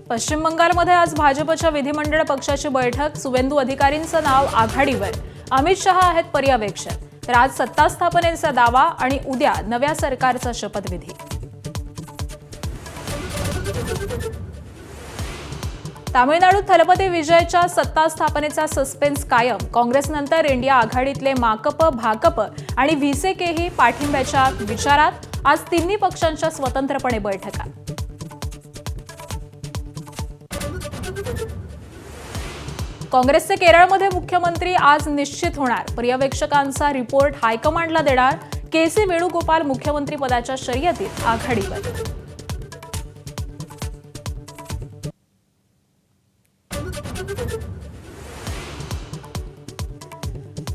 पश्चिम बंगालमध्ये आज भाजपच्या विधिमंडळ पक्षाची बैठक। सुवेंदू अधिकारींचं नाव आघाडीवर। अमित शहा आहेत पर्यवेक्षक। तर आज सत्ता स्थापनेचा दावा आणि उद्या नव्या सरकारचा शपथविधी। तामिळनाडूत थलपती विजयच्या सत्ता स्थापनेचा सस्पेन्स कायम। काँग्रेसनंतर इंडिया आघाडीतले माकप, भाकप आणि व्हीसीकेही पाठिंब्याच्या विचारात। आज तिन्ही पक्षांच्या स्वतंत्रपणे बैठका। काँग्रेसचे केरळमध्ये मुख्यमंत्री आज निश्चित होणार। पर्यवेक्षकांचा रिपोर्ट हायकमांडला देणार। के.सी. वेणुगोपाल मुख्यमंत्री पदाच्या शर्यतीत आघाडीवर।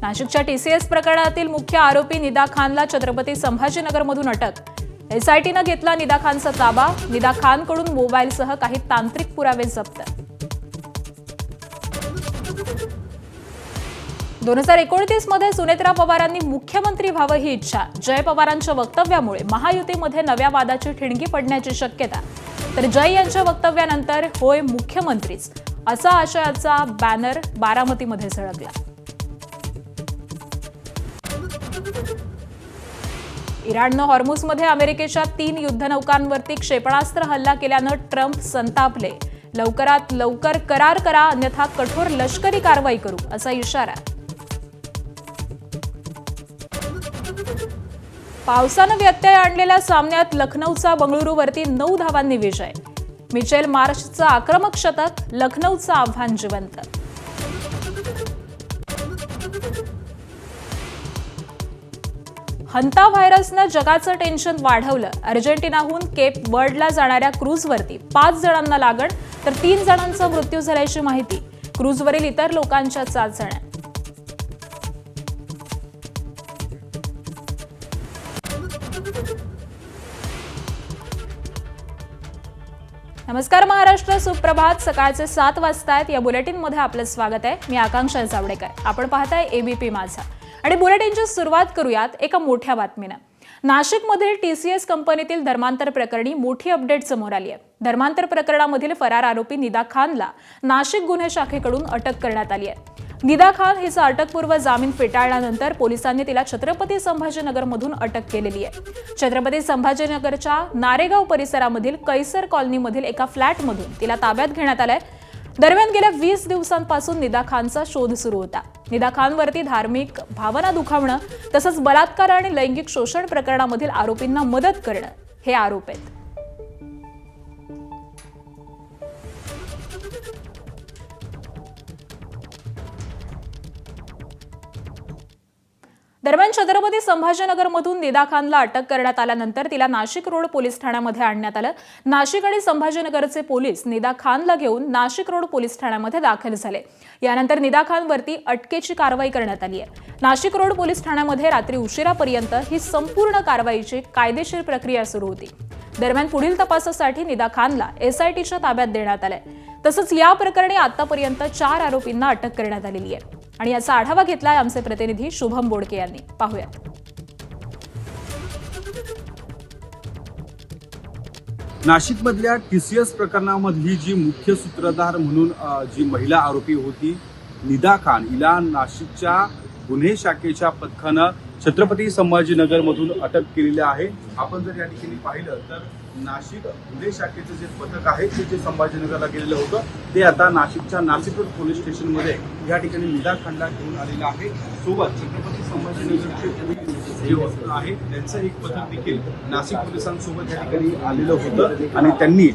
नाशिकच्या टीसीएस प्रकरणातील मुख्य आरोपी निदा खानला छत्रपती संभाजीनगरमधून अटक। एसआयटीनं घेतला निदा खानचा ताबा। निदा खानकडून मोबाईलसह काही तांत्रिक पुरावे जप्त। 2029 मध्ये सुनेत्रा पवारांनी मुख्यमंत्री व्हावं ही इच्छा। जय पवारांच्या वक्तव्यामुळे महायुतीमध्ये नव्या वादाची ठिणगी पडण्याची शक्यता। तर जय यांच्या वक्तव्यानंतर होय मुख्यमंत्रीच असा आशयाचा बॅनर बारामतीमध्ये झळकला। इराणनं हॉर्मुझमध्ये अमेरिकेच्या 3 युद्धनौकांवरती क्षेपणास्त्र हल्ला केल्यानं ट्रम्प संतापले। लवकरात लवकर करार करा, अन्यथा कठोर लष्करी कारवाई करू असा इशारा। पावसानं व्यत्यय आणलेल्या सामन्यात लखनौचा बंगळुरूवरती 9 धावांनी विजय। मिचेल मार्शचं आक्रमक शतक, लखनौचं आव्हान जिवंत। हंता व्हायरसनं जगाचं टेन्शन वाढवलं। अर्जेंटिनाहून केप वर्डला जाणाऱ्या क्रूझवरती 5 जणांना लागण, तर 3 जणांचा मृत्यू झाल्याची माहिती। क्रूझवरील इतर लोकांच्या चाचण्या। नमस्कार महाराष्ट्र, सुप्रभात। सकाळचे 7 वाजता आहेत। या बुलेटिनमध्ये आपलं स्वागत आहे। मी आकांक्षा जावडेकर। आपण पाहताय एबीपी माझा आणि बुलेटिनची सुरुवात करूयात एका मोठ्या बातमीने। नाशिकमधील टीसीएस कंपनीतील धर्मांतर प्रकरणी मोठी अपडेट समोर आली आहे। धर्मांतर प्रकरणामधील फरार आरोपी निदा खानला नाशिक गुन्हे शाखेकडून अटक करण्यात आली आहे। निदा खान हिचा अटकपूर्व जामीन फेटाळल्यानंतर पोलिसांनी तिला छत्रपती संभाजीनगरमधून अटक केलेली आहे। छत्रपती संभाजीनगरच्या नारेगाव परिसरामधील कैसर कॉलनीमधील एका फ्लॅटमधून तिला ताब्यात घेण्यात आलंय। दरम्यान गेल्या 20 दिवसांपासून निदा खानचा शोध सुरू होता। निदा खानवरती धार्मिक भावना दुखावणं तसंच बलात्कार आणि लैंगिक शोषण प्रकरणामधील आरोपींना मदत करणं हे आरोप आहेत। दरम्यान छत्रपती संभाजीनगरमधून निदा खानला अटक करण्यात आल्यानंतर तिला नाशिक रोड पोलीस ठाण्यामध्ये आणण्यात आलं। नाशिक आणि संभाजीनगरचे पोलीस निदा खानला घेऊन नाशिक रोड पोलीस ठाण्यामध्ये दाखल झाले। यानंतर निदा खानवरती अटकेची कारवाई करण्यात आली आहे। नाशिक रोड पोलीस ठाण्यामध्ये रात्री उशिरापर्यंत ही संपूर्ण कारवाईची कायदेशीर प्रक्रिया सुरू होती। दरम्यान पुढील तपासासाठी निदा खानला एसआयटीच्या ताब्यात देण्यात आलंय। तसंच या प्रकरणी आतापर्यंत 4 आरोपींना अटक करण्यात आलेली आहे आणि याचा आढावा घेतलाय आमचे प्रतिनिधी शुभम बोडके यांनी। पाहूयात। नाशिकमधल्या टीसीएस प्रकरणामधली जी मुख्य सूत्रधार म्हणून जी महिला आरोपी होती निदा खान, हिला नाशिकच्या गुन्हे शाखेच्या पथकानं छत्रपती संभाजीनगरमधून अटक केलेली आहे। आपण जर या ठिकाणी पाहिलं तर नाशिक गुन्हे शाखेचं जे पथक आहे ते जे संभाजीनगरला गेलेलं होतं ते आता नाशिकच्या नाशिक रोड पोलीस स्टेशनमध्ये या ठिकाणी निदा खानला घेऊन आलेलं आहे। सोबत छत्रपती संभाजीनगरचे जे आहे त्यांचं एक पथक देखील नाशिक पोलिसांसोबत या ठिकाणी आलेलं होतं आणि त्यांनी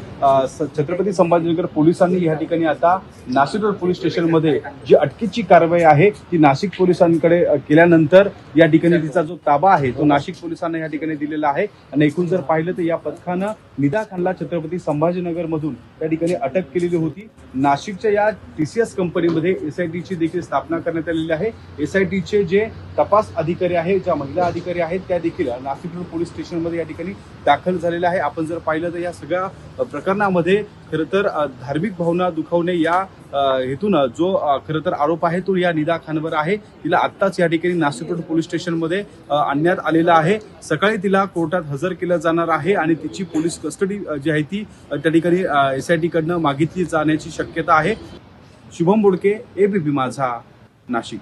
छत्रपती संभाजीनगर पोलिसांनी या ठिकाणी आता नाशिक रोड पोलीस स्टेशनमध्ये जी अटकेची कारवाई आहे ती नाशिक पोलिसांकडे केल्यानंतर या ठिकाणी तिचा जो ताबा आहे तो नाशिक पोलिसांना या ठिकाणी दिलेला आहे। आणि एकूण जर पाहिलं तर या पथकानं निदा खानला छत्रपती संभाजीनगरमधून त्या ठिकाणी अटक केलेली होती। नाशिकच्या या टीसीएस कंपनीमध्ये एसआयटीची देखील स्थापना करण्यात आलेली आहे। एसआयटीचे जे तपास अधिकारी आहे, ज्या महिला अधिकारी आहेत त्या देखील नाशिक रोड पोलीस स्टेशनमध्ये या ठिकाणी दाखल झालेल्या आहे. आपण जर पाहिलं तर या सगळ्या प्रकरणामध्ये खरं तर धार्मिक भावना दुखावणे या हेतून जो खरं तर आरोप आहे तो या निदा खानवर आहे. तिला आत्ताच या ठिकाणी नाशिक रोड पोलीस स्टेशनमध्ये आणण्यात आलेला आहे. सकाळी तिला कोर्टात हजर केलं जाणार आहे आणि तिची पोलीस कस्टडी जी आहे ती त्या ठिकाणी SIT कडनं मागितली जाण्याची शक्यता आहे. शुभम बोडके, ABP माझा, नाशिक.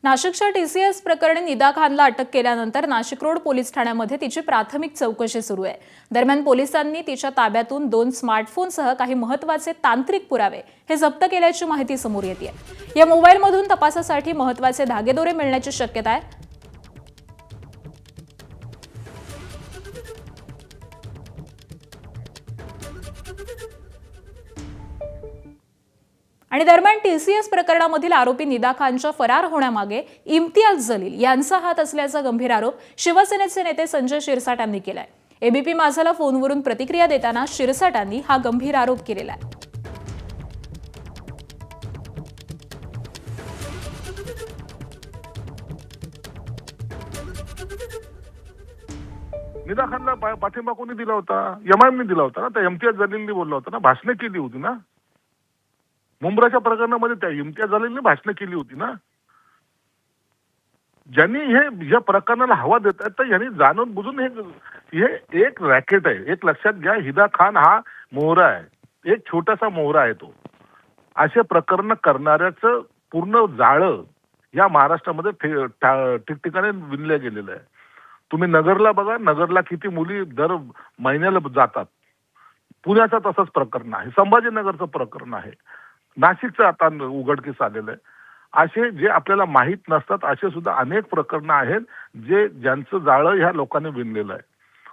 नाशिकच्या TCS प्रकरणी निदा खानला अटक केल्यानंतर नाशिक रोड पोलीस ठाण्यामध्ये तिची प्राथमिक चौकशी सुरू आहे. दरम्यान पोलिसांनी तिच्या ताब्यातून 2 स्मार्टफोनसह काही महत्त्वाचे तांत्रिक पुरावे हे जप्त केल्याची माहिती समोर येते. या मोबाईलमधून तपासासाठी महत्त्वाचे धागेदोरे मिळण्याची शक्यता आहे. आणि दरम्यान TCS प्रकरणामधील आरोपी निदा खानच्या फरार होण्यामागे इम्तियाज जलील यांचा हात असल्याचा गंभीर आरोप शिवसेनेचे नेते संजय शिरसाट यांनी केलाय. ABP माझाला फोनवरून प्रतिक्रिया देताना शिरसाटांनी हा गंभीर आरोप केलेला आहे. निदा खानला पाठिंबा कोणी दिला होता? MIM दिला होता ना. त्या इम्तियाज जलीलनी बोलला होता ना, भाषणं केली होती ना. मुंब्राच्या प्रकरणामध्ये त्या इम्तियाज जलीलने भाषणं केली होती ना. ज्यांनी या प्रकरणाला हवा देत आहेत तर यांनी जाणून बुजून हे एक रॅकेट आहे. एक लक्षात घ्या, निदा खान हा मोहरा आहे, एक छोटासा मोहरा आहे तो. असे प्रकरण करणाऱ्याचं पूर्ण जाळं या महाराष्ट्रामध्ये ठिकठिकाणी विणलं गेलेलं आहे. तुम्ही नगरला बघा, नगरला किती मुली दर महिन्याला जातात. पुण्याचं तसंच प्रकरण आहे, संभाजीनगरचं प्रकरण आहे, नाशिकचं आता उघडकीस आलेलं आहे. असे जे आपल्याला माहीत नसतात असे सुद्धा अनेक प्रकरणं आहेत ज्यांचं जाळं ह्या लोकांनी विणलेलं आहे.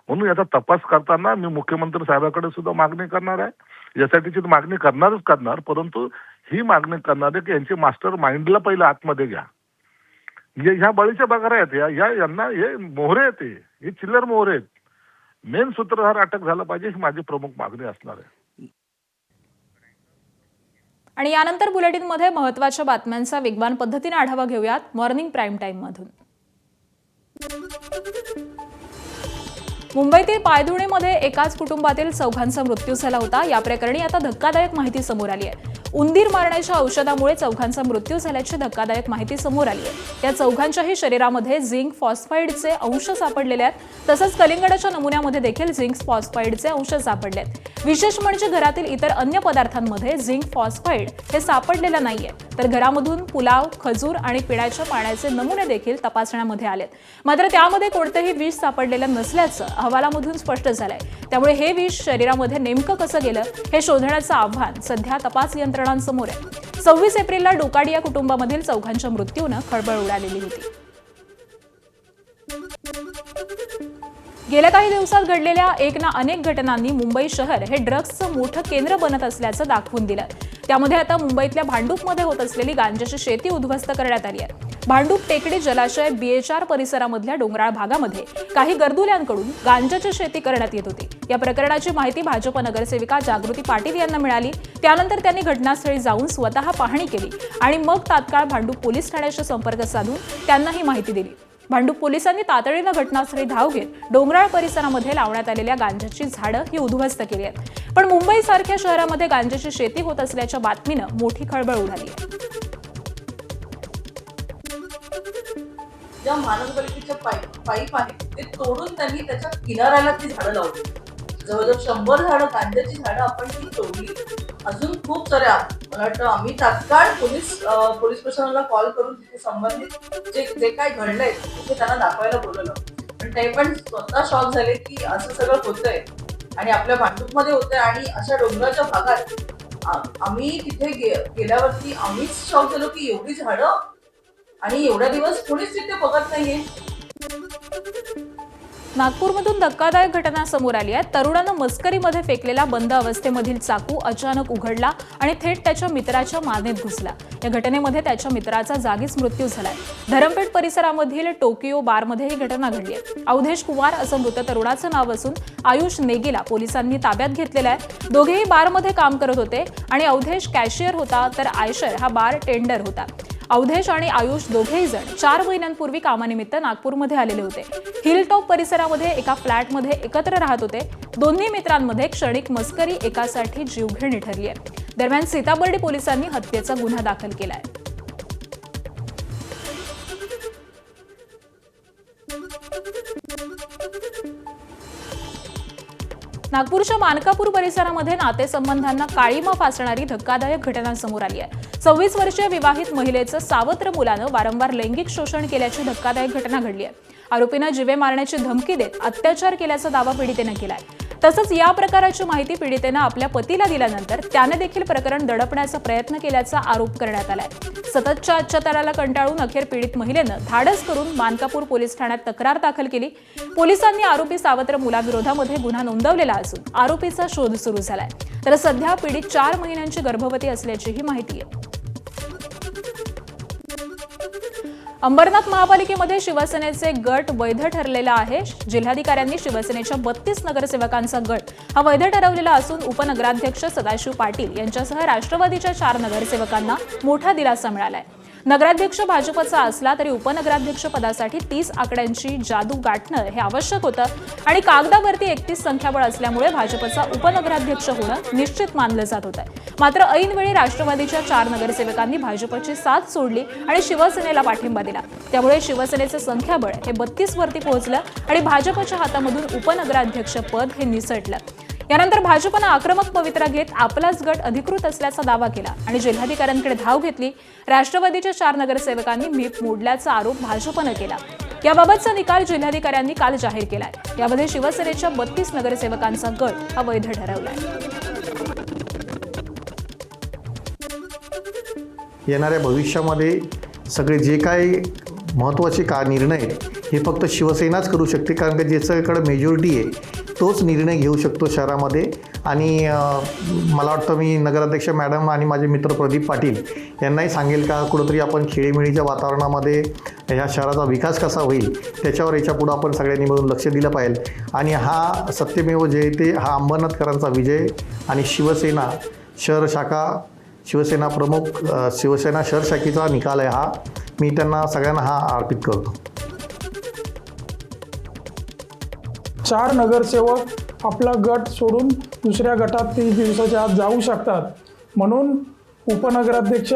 म्हणून याचा तपास करताना मी मुख्यमंत्री साहेबांकडे सुद्धा मागणी करणार आहे. यासाठीची मागणी करणार, परंतु ही मागणी करणार आहे की यांचे मास्टर माइंडला पहिलं आतमध्ये घ्या. ह्या बळीच्या बगारा आहेत, यांना हे मोहरे आहेत, हे चिल्लर मोहरे आहेत. मेन सूत्रधार अटक झाला पाहिजे ही माझी प्रमुख मागणी असणार आहे. आणि यानंतर बुलेटिनमध्ये महत्त्वाच्या बातम्यांचा वेगवान पद्धतीने आढावा घेऊयात मॉर्निंग प्राईम टाइम मधून. मुंबईतील पायधुणीमध्ये एकाच कुटुंबातील 4घांचा मृत्यू झाला होता. या प्रकरणी आता धक्कादायक माहिती समोर आली आहे. उंदीर मारण्याच्या औषधामुळे 4घांचा मृत्यू झाल्याची धक्कादायक माहिती समोर आली आहे. त्या 4घांच्याही शरीरामध्ये झिंक फॉस्फाईडचे अंश सापडलेले आहेत. तसंच कलिंगडाच्या नमुन्यामध्ये देखील झिंक फॉस्फाईडचे अंश सापडले आहेत. विशेष म्हणजे घरातील इतर अन्य पदार्थांमध्ये झिंक फॉस्फाईड हे सापडलेलं नाहीये. तर घरामधून पुलाव, खजूर आणि पिण्याच्या पाण्याचे नमुने देखील तपासण्यामध्ये आलेत. मात्र त्यामध्ये कोणतेही विष सापडलेलं नसल्याचं अहवालामधून स्पष्ट झालंय. त्यामुळे हे विष शरीरामध्ये नेमकं कसं गेलं हे शोधण्याचं आव्हान सध्या तपास यंत्रणांसमोर आहे. 26 एप्रिलला डोकाडिया कुटुंबामधील 4घांच्या मृत्यूनं खळबळ उडालेली होती. गेल्या काही दिवसात घडलेल्या एक ना अनेक घटनांनी मुंबई शहर हे ड्रग्सचं मोठं केंद्र बनत असल्याचं दाखवून दिलं. त्यामध्ये आता मुंबईतल्या भांडूपमध्ये होत असलेली गांजाची शेती उद्ध्वस्त करण्यात आली आहे. भांडूप टेकडी जलाशय BHR परिसरामधल्या डोंगराळ भागामध्ये काही गरदुल्यांकडून गांजाची शेती करण्यात येत होती. या प्रकरणाची माहिती भाजप नगरसेविका जागृती पाटील यांना मिळाली. त्यानंतर त्यांनी घटनास्थळी जाऊन स्वतः पाहणी केली आणि मग तात्काळ भांडूप पोलीस ठाण्याशी संपर्क साधून त्यांना ही माहिती दिली. भांडूप पोलिसांनी तातडीनं घटनास्थळी धाव घेत डोंगराळ परिसरामध्ये लावण्यात आलेल्या गांजाची झाडं ही उद्ध्वस्त केली आहेत. पण मुंबईसारख्या शहरामध्ये गांजाची शेती होत असल्याच्या बातमीनं मोठी खळबळ उडाली आहे. ज्या महानगरपालिकेच्या पाईप आहेत ते तोडून त्यांनी त्याच्या किनाऱ्याला ती झाडं लावली. जवळजवळ 100 झाडं, गांजाची झाडं आपण ती तोडली. अजून खूप साऱ्या, मला वाटतं आम्ही तात्काळ पोलीस प्रशासनाला कॉल करून तिथे संबंधित जे काय घडलंय ते त्यांना दाखवायला बोलवलं. पण ते पण स्वतः शॉक झाले की असं सगळं होतंय आणि आपल्या भांडूपमध्ये होतंय. आणि अशा डोंगराच्या भागात आम्ही तिथे गेल्यावरती आम्हीच शॉक झालो की एवढी झाडं आणि एवढ्या दिवस कोणीच तिथे बघत नाहीये. नागपूरमधून धक्कादायक घटना समोर आली आहे. तरुणानं मस्करीमध्ये फेकलेला बंद अवस्थेमधील चाकू अचानक उघडला आणि थेट त्याच्या मित्राच्या मानेत घुसला. या घटनेमध्ये त्याच्या मित्राचा जागीच मृत्यू झालाय. धरमपेठ परिसरामधील टोकियो बारमध्ये ही घटना घडली आहे. अवधेश कुमार असं मृत तरुणाचं नाव असून आयुष नेगीला पोलिसांनी ताब्यात घेतलेलं आहे. दोघेही बारमध्ये काम करत होते आणि अवधेश कॅशियर होता तर आयशर हा बार टेंडर होता. अवधेश आणि आयुष दोघेही जण 4 महिन्यांपूर्वी कामानिमित्त नागपूरमध्ये आलेले होते. हिल टॉप परिसरामध्ये एका फ्लॅटमध्ये एकत्र राहत होते. दोन्ही मित्रांमध्ये क्षणिक मस्करी एकासाठी जीवघेणी ठरली आहे. दरम्यान सीताबर्डी पोलिसांनी हत्येचा गुन्हा दाखल केलाय. नागपूरच्या मानकापूर परिसरामध्ये नातेसंबंधांना काळीमा फासणारी धक्कादायक घटना समोर आली आहे. 26 वर्षीय विवाहित महिलेचं सावत्र मुलानं वारंवार लैंगिक शोषण केल्याची धक्कादायक घटना घडली आहे. आरोपीनं जीवे मारण्याची धमकी देत अत्याचार केल्याचा दावा पीडितेनं केलाय. तसंच या प्रकाराची माहिती पीडितेनं आपल्या पतीला दिल्यानंतर त्याने देखील प्रकरण दडपण्याचा प्रयत्न केल्याचा आरोप करण्यात आलाय. सततच्या अत्याचाराला कंटाळून अखेर पीडित महिलेनं धाडस करून मानकापूर पोलीस ठाण्यात तक्रार दाखल केली. पोलिसांनी आरोपी सावत्र मुलाविरोधामध्ये गुन्हा नोंदवलेला असून आरोपीचा शोध सुरू झालाय. तर सध्या पीडित 4 महिन्यांची गर्भवती असल्याचीही माहिती आहे. अंबरनाथ महापालिकेमध्ये शिवसेनेचे गट वैध ठरलेला आहे. जिल्हाधिकाऱ्यांनी शिवसेनेच्या 32 नगरसेवकांचा गट हा वैध ठरवलेला असून उपनगराध्यक्ष सदाशिव पाटील यांच्यासह राष्ट्रवादीच्या 4 नगरसेवकांना मोठा दिलासा मिळालाय. नगराध्यक्ष भाजपचा असला तरी उपनगराध्यक्ष पदासाठी 30 आकड्यांची जादू गाठणं हे आवश्यक होतं आणि कागदावरती 31 संख्याबळ असल्यामुळे भाजपचा उपनगराध्यक्ष होणं निश्चित मानलं जात होतं. मात्र ऐनवेळी राष्ट्रवादीच्या 4 नगरसेवकांनी भाजपची साथ सोडली आणि शिवसेनेला पाठिंबा दिला. त्यामुळे शिवसेनेचं संख्याबळ हे 32 वरती पोहोचलं आणि भाजपच्या हातामधून उपनगराध्यक्ष पद हे निसटलं. यानंतर भाजपनं आक्रमक पवित्रा घेत आपलाच गट अधिकृत असल्याचा दावा केला आणि जिल्हाधिकाऱ्यांकडे धाव घेतली. राष्ट्रवादीच्या 4 नगरसेवकांनी व्हीप मोडल्याचा आरोप भाजपनं केला. याबाबतचा निकाल जिल्हाधिकाऱ्यांनी काल जाहीर केलाय. यामध्ये शिवसेनेच्या 32 नगरसेवकांचा गट हा वैध ठरवलाय. येणाऱ्या भविष्यामध्ये सगळे जे काही महत्त्वाचे निर्णय आहेत हे फक्त शिवसेनाच करू शकते, कारण की ज्याच्याकडे मेजॉरिटी आहे तोच निर्णय घेऊ शकतो शहरामध्ये. आणि मला वाटतं मी नगराध्यक्ष मॅडम आणि माझे मित्र प्रदीप पाटील यांनाही सांगेल का कुठंतरी आपण खेळीमेळीच्या वातावरणामध्ये ह्या शहराचा विकास कसा होईल त्याच्यावर याच्यापुढं आपण सगळ्यांनी मिळून लक्ष दिलं पाहिजे. आणि हा सत्यमेव जयते हा अंबरनाथकरांचा विजय आणि शिवसेना शहर शाखा शिवसेना प्रमुख शिवसेना शहर शाखेचा निकाल आहे हा. मी त्यांना सगळ्यांना हा अर्पित करतो. 4 नगरसेवक आपला गट सोडून दुसऱ्या गटात 30 दिवसाच्या आत जाऊ शकतात. म्हणून उपनगराध्यक्ष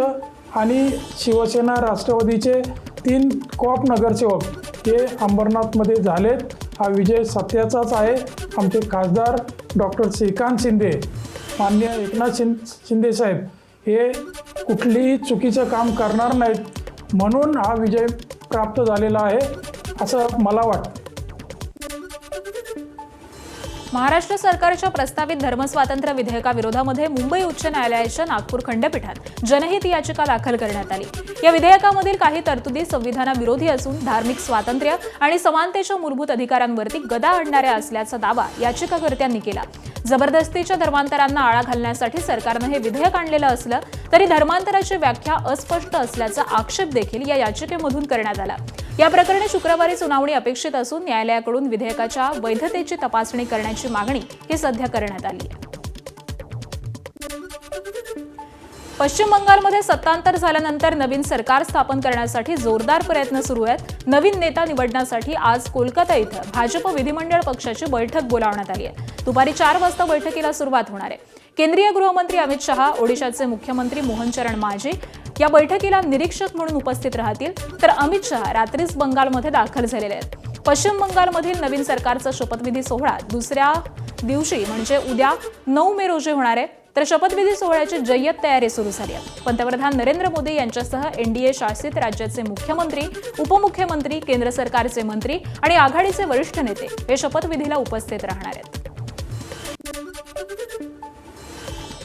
आणि शिवसेना राष्ट्रवादीचे 3 कॉप नगरसेवक हे अंबरनाथमध्ये झालेत. हा विजय सत्याचाच आहे. आमचे खासदार डॉक्टर श्रीकांत शिंदे, माननीय एकनाथ शिंदे साहेब हे कुठलीही चुकीचं काम करणार नाहीत, म्हणून हा विजय प्राप्त झालेला आहे असं मला वाटतं. महाराष्ट्र सरकारच्या प्रस्तावित धर्मस्वातंत्र्य विधेयकाविरोधामध्ये मुंबई उच्च न्यायालयाच्या नागपूर खंडपीठात जनहित याचिका दाखल करण्यात आली. या विधेयकामधील काही तरतुदी संविधानाविरोधी असून धार्मिक स्वातंत्र्य आणि समानतेच्या मूलभूत अधिकारांवरती गदा आणणाऱ्या असल्याचा दावा याचिकाकर्त्यांनी केला. जबरदस्तीच्या धर्मांतरांना आळा घालण्यासाठी सरकारनं हे विधेयक आणलेलं असलं तरी धर्मांतराची व्याख्या अस्पष्ट असल्याचा आक्षेप देखील या याचिकेमधून करण्यात आला. या प्रकरणी शुक्रवारी सुनावणी अपेक्षित असून न्यायालयाकडून विधेयकाच्या वैधतेची तपासणी करण्याची मागणी ही सध्या करण्यात आली आहे. पश्चिम बंगालमध्ये सत्तांतर झाल्यानंतर नवीन सरकार स्थापन करण्यासाठी जोरदार प्रयत्न सुरू आहेत. नवीन नेता निवडण्यासाठी आज कोलकाता इथं भाजप विधिमंडळ पक्षाची बैठक बोलावण्यात आली आहे. दुपारी 4 वाजता बैठकीला सुरुवात होणार आहे. केंद्रीय गृहमंत्री अमित शहा, ओडिशाचे मुख्यमंत्री मोहन चरण मांझी या बैठकीला निरीक्षक म्हणून उपस्थित राहतील. तर अमित शहा रात्रीच बंगालमध्ये दाखल झालेले आहेत. पश्चिम बंगालमधील नवीन सरकारचा शपथविधी सोहळा दुसऱ्या दिवशी म्हणजे उद्या 9 मे रोजी होणार आहे. तर शपथविधी सोहळ्याची जय्यत तयारी सुरू झाली आहे. पंतप्रधान नरेंद्र मोदी यांच्यासह एनडीए शासित राज्याचे मुख्यमंत्री, उपमुख्यमंत्री, केंद्र सरकारचे मंत्री आणि आघाडीचे वरिष्ठ नेते हे शपथविधीला उपस्थित राहणार आहेत.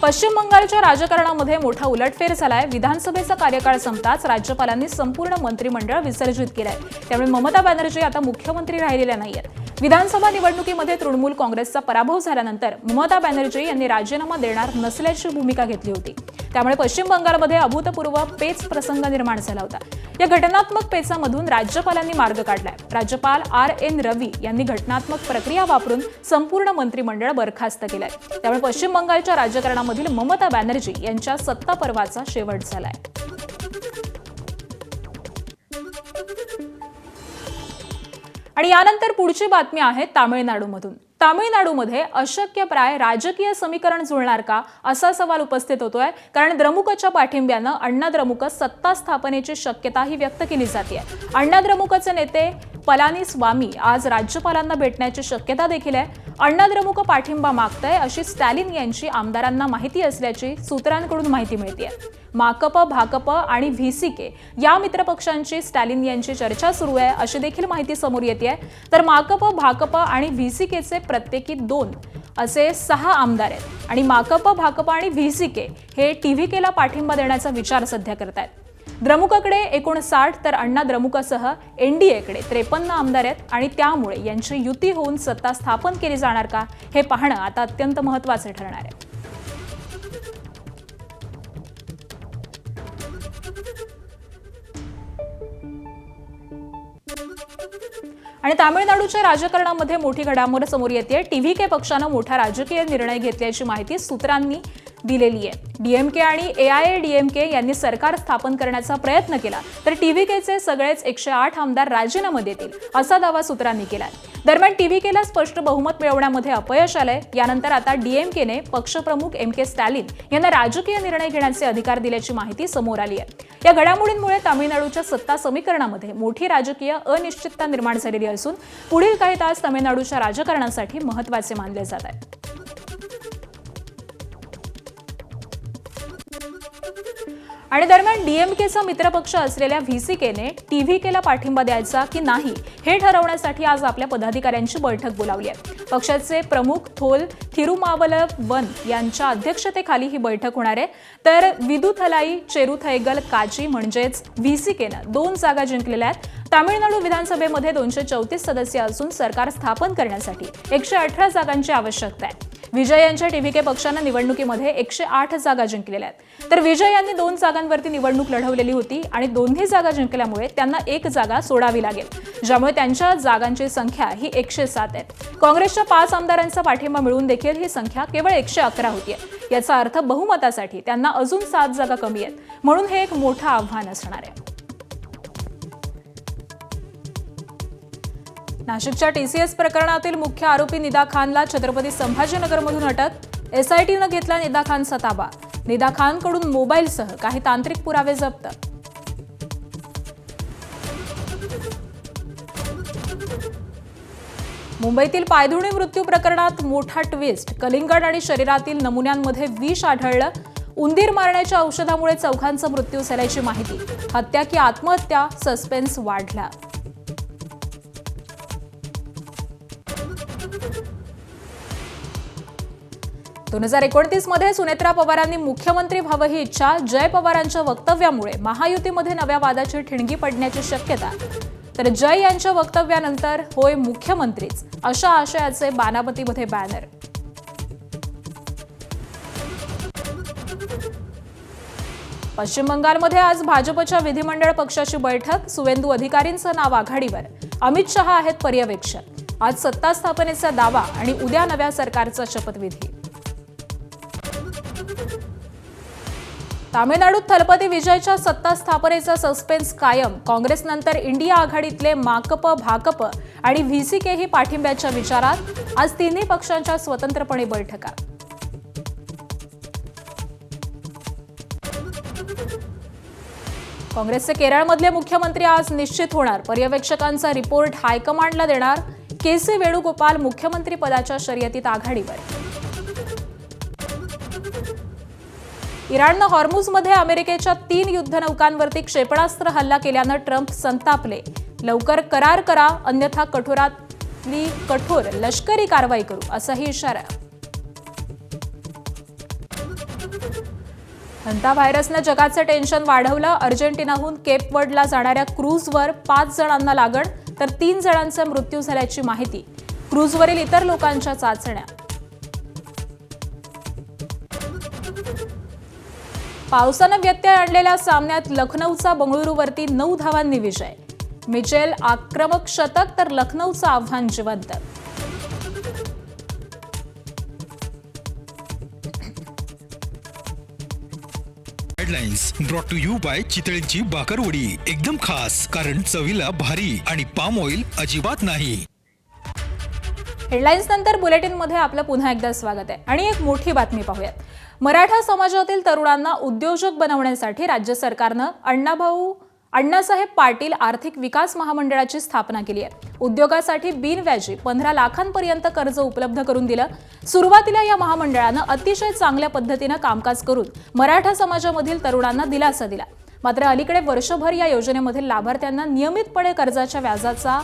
पश्चिम बंगालच्या राजकारणामध्ये मोठा उलटफेर झालाय. विधानसभेचा कार्यकाळ संपताच राज्यपालांनी संपूर्ण मंत्रिमंडळ विसर्जित केलंय. त्यामुळे ममता बॅनर्जी आता मुख्यमंत्री राहिलेल्या नाहीयेत. विधानसभा निवडणुकीमध्ये तृणमूल काँग्रेसचा पराभव झाल्यानंतर ममता बॅनर्जी यांनी राजीनामा देणार नसल्याची भूमिका घेतली होती. त्यामुळे पश्चिम बंगालमध्ये अभूतपूर्व पेच प्रसंग निर्माण झाला होता. या घटनात्मक पेचामधून राज्यपालांनी मार्ग काढलाय. राज्यपाल RN रवी यांनी घटनात्मक प्रक्रिया वापरून संपूर्ण मंत्रिमंडळ बरखास्त केलंय. त्यामुळे पश्चिम बंगालच्या राजकारणामधील ममता बॅनर्जी यांच्या सत्ता पर्वाचा शेवट झालाय. आणि यानंतर पुढची बातमी आहे तामिळनाडूमधून. तामिळनाडूमध्ये अशक्यप्राय राजकीय समीकरण जुळणार का असा सवाल उपस्थित होतोय, कारण द्रमुकच्या पाठिंब्यानं अण्णा द्रमुक सत्ता स्थापनेची शक्यताही व्यक्त केली जाते. अण्णा द्रमुकचे नेते पलानीस्वामी आज राज्यपालांना भेटण्याची शक्यता देखील आहे. अण्णा द्रमुक पाठिंबा मागतंय अशी स्टॅलिन यांची आमदारांना माहिती असल्याची सूत्रांकडून माहिती मिळते. माकप, भाकप आणि व्हीसीके या मित्रपक्षांची स्टॅलिन यांची चर्चा सुरू आहे अशी देखील माहिती समोर येते. तर माकप, भाकप आणि व्हीसीकेचे प्रत्येकी 2 असे 6 आमदार आहेत आणि माकप, भाकप आणि व्हीसीके हे टीव्हीकेला पाठिंबा देण्याचा विचार सध्या करतायत. द्रमुककडे 59 तर अण्णा द्रमुकसह एनडीएकडे 53 आमदार आहेत आणि त्यामुळे यांची युती होऊन सत्ता स्थापन केली जाणार का हे पाहणं आता अत्यंत महत्त्वाचं ठरणार आहे. आणि तामिळनाडूच्या राजकारणामध्ये मोठी घडामोड समोर येते. टीव्हीके पक्षानं मोठा राजकीय निर्णय घेतल्याची माहिती सूत्रांनी दिलेली आहे. डीएमके आणि एआयएडीएमके यांनी सरकार स्थापन करण्याचा प्रयत्न केला तर टीव्हीकेचे सगळेच 108 आमदार राजीनामा देतील असा दावा सूत्रांनी केलाय. दरम्यान टीव्हीकेला स्पष्ट बहुमत मिळवण्यामध्ये अपयश आलंय. यानंतर आता डीएमकेने पक्षप्रमुख एम.के. स्टॅलिन यांना राजकीय निर्णय घेण्याचे अधिकार दिल्याची माहिती समोर आली आहे. या घडामोडींमुळे तामिळनाडूच्या सत्ता समीकरणामध्ये मोठी राजकीय अनिश्चितता निर्माण झालेली असून पुढील काही तास तामिळनाडूच्या राजकारणासाठी महत्त्वाचे मानले जात आहेत. आणि दरम्यान डीएमकेचा मित्रपक्ष असलेल्या व्हीसीकेने टीव्हीकेला पाठिंबा द्यायचा की नाही हे ठरवण्यासाठी आज आपल्या पदाधिकाऱ्यांची बैठक बोलावली आहे. पक्षाचे प्रमुख थोल थिरुमावलवन यांच्या अध्यक्षतेखाली ही बैठक होणार आहे. तर विदुथलाई चेरुथैगल काची म्हणजेच व्हीसीकेनं 2 जागा जिंकलेल्या आहेत. तामिळनाडू विधानसभेमध्ये 234 सदस्य असून सरकार स्थापन करण्यासाठी 118 जागांची आवश्यकता आहे. विजय यांच्या टीव्हीके पक्षानं निवडणुकीमध्ये 108 जागा जिंकलेल्या आहेत. तर विजय यांनी 2 जागांवरती निवडणूक लढवलेली होती आणि दोन्ही जागा जिंकल्यामुळे त्यांना 1 जागा सोडावी लागेल, ज्यामुळे त्यांच्या जागांची संख्या ही 107 आहे. काँग्रेसच्या 5 आमदारांचा पाठिंबा मिळून देखील ही संख्या केवळ 111 होतीये. याचा अर्थ बहुमतासाठी त्यांना अजून 7 जागा कमी आहेत, म्हणून हे एक मोठं आव्हान असणार आहे. नाशिकच्या टीसीएस प्रकरणातील मुख्य आरोपी निदा खानला छत्रपती संभाजीनगरमधून अटक. एसआयटीनं घेतला निदा खानचा ताबा. निदा खानकडून मोबाईलसह काही तांत्रिक पुरावे जप्त. मुंबईतील पायधुणी मृत्यू प्रकरणात मोठा ट्विस्ट. कलिंगड आणि शरीरातील नमुन्यांमध्ये विष आढळलं. उंदीर मारण्याच्या औषधामुळे चौघांचा मृत्यू झाल्याची माहिती. हत्या की आत्महत्या, सस्पेन्स वाढला. दोन 2029 मध्ये सुनेत्रा पवारांनी मुख्यमंत्री व्हावं ही इच्छा. जय पवारांच्या वक्तव्यामुळे महायुतीमध्ये नव्या वादाची ठिणगी पडण्याची शक्यता. तर जय यांच्या वक्तव्यानंतर होय मुख्यमंत्रीच अशा आशयाचे बानामतीमध्ये बॅनर. पश्चिम बंगालमध्ये आज भाजपच्या विधिमंडळ पक्षाची बैठक. सुवेंदू अधिकारींचं नाव आघाडीवर. अमित शहा आहेत पर्यवेक्षक. आज सत्ता स्थापनेचा दावा आणि उद्या नव्या सरकारचा शपथविधी. तामिळनाडूत थलपती विजयच्या सत्ता स्थापनेचा सस्पेन्स कायम. काँग्रेसनंतर इंडिया आघाडीतले माकप, भाकप आणि व्हीसीकेही पाठिंब्याच्या विचारात. आज तिन्ही पक्षांच्या स्वतंत्रपणे बैठका. काँग्रेसचे केरळमधले मुख्यमंत्री आज निश्चित होणार. पर्यवेक्षकांचा रिपोर्ट हायकमांडला देणार. के.सी. वेणुगोपाल मुख्यमंत्री पदाच्या शर्यतीत आघाडीवर. इराणनं हॉर्मुझमध्ये अमेरिकेच्या 3 युद्धनौकांवरती क्षेपणास्त्र हल्ला केल्यानं ट्रम्प संतापले. लवकर करार करा, अन्यथा कठोरातली कठोर लष्करी कारवाई करू, असाही इशारा. हंता व्हायरसनं जगाचं टेन्शन वाढवलं. अर्जेंटिनाहून केप वर्डला जाणाऱ्या क्रूझवर 5 जणांना लागण तर 3 जणांचा मृत्यू झाल्याची माहिती. क्रूझवरील इतर लोकांच्या चाचण्या. पावसानं व्यत्यय आणलेल्या सामन्यात लखनौचा बंगळुरूवरती 9 धावांनी विजय. मिचेल आक्रमक शतक तर लखनौचं आव्हान जिवंत. Headlines brought to you by चितळेंची बाकरवडी, एकदम खास कारण चवीला भारी आणि पाम ऑइल अजिबात नाही. हेडलाईन्स नंतर बुलेटिनमध्ये आपलं पुन्हा एकदा स्वागत आहे आणि एक मोठी बातमी पाहूयात. मराठा समाजातील तरुणांना उद्योजक बनवण्यासाठी राज्य सरकारनं अण्णासाहेब पाटील आर्थिक विकास महामंडळाची स्थापना केली आहे. उद्योगासाठी बिनव्याजी 15 लाखांपर्यंत कर्ज उपलब्ध करून दिलं. सुरुवातीला या महामंडळानं अतिशय चांगल्या पद्धतीनं कामकाज करून मराठा समाजामधील तरुणांना दिलासा दिला. मात्र अलीकडे वर्षभर या योजनेमधील लाभार्थ्यांना नियमितपणे कर्जाच्या व्याजाचा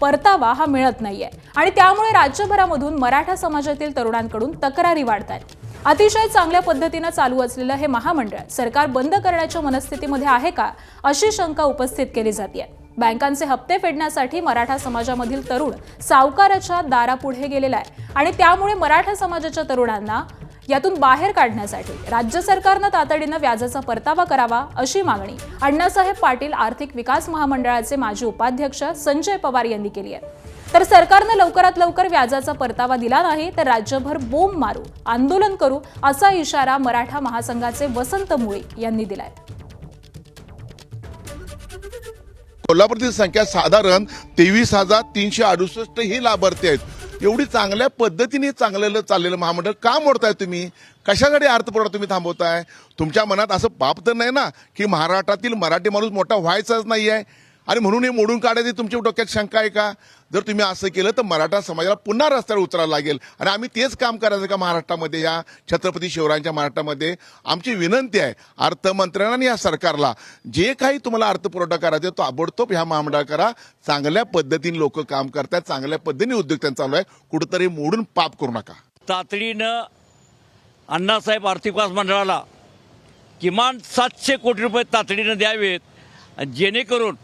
परतावा हा मिळत नाहीये आणि त्यामुळे राज्यभरामधून मराठा समाजातील तरुणांकडून तक्रारी वाढत आहेत. अतिशय चांगल्या पद्धतीनं चालू असलेलं हे महामंडळ सरकार बंद करण्याच्या मनस्थितीमध्ये आहे का, अशी शंका उपस्थित केली जाते. बँकांचे हप्ते फेडण्यासाठी मराठा समाजामधील तरुण सावकाराच्या दारापुढे गेलेला आहे आणि त्यामुळे मराठा समाजाच्या तरुणांना यातून बाहेर काढण्यासाठी राज्य सरकारनं तातडीनं व्याजाचा परतावा करावा, अशी मागणी अण्णासाहेब पाटील आर्थिक विकास महामंडळाचे माजी उपाध्यक्ष संजय पवार यांनी केली आहे. तर सरकारनं लवकरात लवकर व्याजाचा परतावा दिला नाही तर राज्यभर बोंब मारू, आंदोलन करू, असा इशारा मराठा महासंघाचे वसंत मुळे यांनी दिलाय. कोल्हापूरची संख्या साधारण 23,368 ही लाभार्थी आहेत. एवढी चांगल्या पद्धतीने चाललेलं महामंडळ का मोडताय तुम्ही? कशासाठी अर्थपुरवठा तुम्ही थांबवताय? तुमच्या मनात असं पाप तर नाही ना की महाराष्ट्रातील मराठी माणूस मोठा व्हायचाच नाही आहे आणि म्हणून हे मोडून काढायची तुमच्या डोक्यात शंका आहे का? जर तुम्ही असं केलं तर मराठा समाजाला पुन्हा रस्त्यावर उतरायला लागेल आणि आम्ही तेच काम करायचं का महाराष्ट्रामध्ये, या छत्रपती शिवरायांच्या महाराष्ट्रामध्ये? आमची विनंती आहे अर्थमंत्र्यांना आणि या सरकारला, जे काही तुम्हाला अर्थपुरवठा करायचा तो ताबडतोब ह्या महामंडळ करा. चांगल्या पद्धतीने लोक काम करतात, चांगल्या पद्धतीने उद्योग त्यांचा चालू आहे. कुठंतरी मोडून पाप करू नका. तातडीनं अण्णासाहेब आर्थिक विकास मंडळाला किमान 700 कोटी रुपये तातडीनं द्यावेत, जेणेकरून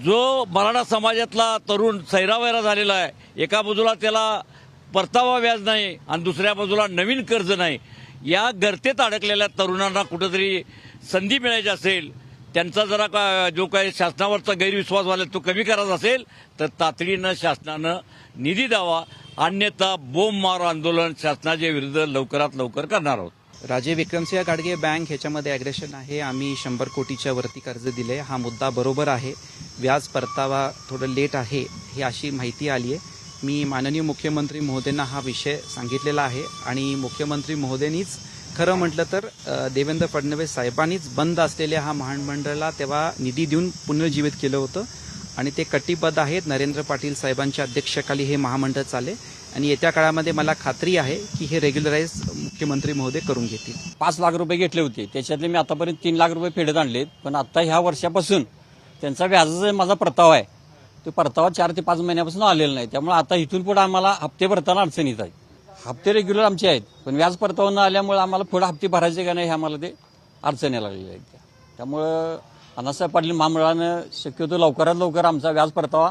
जो मराठा समाजातला तरुण सैरावैरा झालेला आहे, एका बाजूला त्याला परतावा व्याज नाही आणि दुसऱ्या बाजूला नवीन कर्ज नाही, या गर्तेत अडकलेल्या तरुणांना कुठंतरी संधी मिळायची असेल, त्यांचा जरा जो काही शासनावरचा गैरविश्वास वाला तो कमी करायचा असेल तर तातडीनं शासनानं निधी द्यावा, अन्यथा बोंब मारो आंदोलन शासनाच्या विरुद्ध लवकरात लवकर करणार आहोत. राजे विक्रमसिंह गाडगे बँक ह्याच्यामध्ये ॲग्रेशन आहे. आम्ही 100 कोटीच्या वरती कर्ज दिले. हा मुद्दा बरोबर आहे. व्याज परतावा थोडं लेट आहे ही अशी माहिती आली आहे. मी माननीय मुख्यमंत्री महोदयांना हा विषय सांगितलेला आहे आणि मुख्यमंत्री महोदयांनीच खरं म्हटलं तर देवेंद्र फडणवीस साहेबांनीच बंद असलेल्या हा महामंडळाला तेव्हा निधी देऊन पुनर्जीवित केलं होतं आणि ते कटिबद्ध आहेत. नरेंद्र पाटील साहेबांच्या अध्यक्षतेखाली हे महामंडळ चालेल आणि येत्या काळामध्ये मला खात्री आहे की हे रेग्युलराईज मुख्यमंत्री महोदय करून घेतील. 5 लाख रुपये घेतले होते, त्याच्यातले मी आतापर्यंत 3 लाख रुपये फेडत आणलेत, पण आता ह्या वर्षापासून त्यांचा व्याजाचा माझा परतावा आहे तो परतावा 4 ते 5 महिन्यापासून आलेला नाही. त्यामुळे आता इथून पुढे आम्हाला हप्ते भरताना अडचणीत आहे. हप्ते रेग्युलर आमचे आहेत पण व्याज परतावा न आल्यामुळे आम्हाला पुढे हप्ते भरायचे का नाही हे आम्हाला ते अडचणी लागलेल्या आहेत. त्यामुळं अण्णासाहेब पाटील महामंडळानं शक्यतो लवकरात लवकर आमचा व्याज परतावा